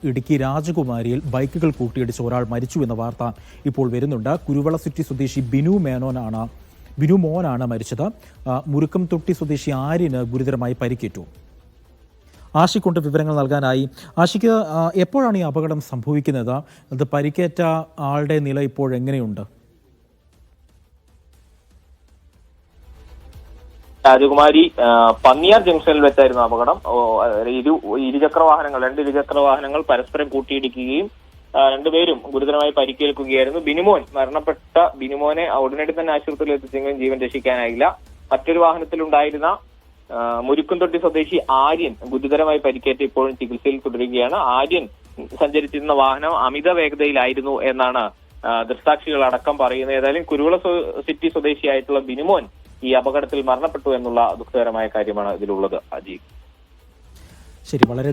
ഇടുക്കി രാജകുമാരിയിൽ ബൈക്കുകൾ കൂട്ടിയിടിച്ച് ഒരാൾ മരിച്ചു എന്ന വാർത്ത ഇപ്പോൾ വരുന്നുണ്ട്. കുരുവള സിറ്റി സ്വദേശി ബിനു മോനാണ് മരിച്ചത്. മുരുക്കം തൊട്ടി സ്വദേശി ആര്യന് ഗുരുതരമായി പരിക്കേറ്റു. ആഷിക്കൊണ്ട് വിവരങ്ങൾ നൽകാനായി. ആഷിക്ക്, എപ്പോഴാണ് ഈ അപകടം സംഭവിക്കുന്നത്? അത് പരിക്കേറ്റ ആളുടെ നില ഇപ്പോൾ എങ്ങനെയുണ്ട്? രാജകുമാരി പന്നിയാർ ജംഗ്ഷനിൽ വെച്ചായിരുന്നു അപകടം. രണ്ട് ഇരുചക്ര വാഹനങ്ങൾ പരസ്പരം കൂട്ടിയിടിക്കുകയും രണ്ടുപേരും ഗുരുതരമായി പരിക്കേൽക്കുകയായിരുന്നു. മരണപ്പെട്ട ബിനുമോനെ ഉടനടി തന്നെ ആശുപത്രിയിൽ എത്തിച്ചെങ്കിലും ജീവൻ രക്ഷിക്കാനായില്ല. മറ്റൊരു വാഹനത്തിലുണ്ടായിരുന്ന മുരുക്കുംതൊട്ടി സ്വദേശി ആര്യൻ ഗുരുതരമായി പരിക്കേറ്റ് ഇപ്പോഴും ചികിത്സയിൽ തുടരുകയാണ്. ആര്യൻ സഞ്ചരിച്ചിരുന്ന വാഹനം അമിത വേഗതയിലായിരുന്നു എന്നാണ് ദൃക്സാക്ഷികൾ അടക്കം പറയുന്നത്. ഏതായാലും കുരുവള സിറ്റി സ്വദേശിയായിട്ടുള്ള ബിനുമോൻ ഈ അപകടത്തിൽ മരണപ്പെട്ടു എന്നുള്ള ദുഃഖകരമായ കാര്യമാണ് ഇതിലുള്ളത്. അജി, ശരി, വളരെ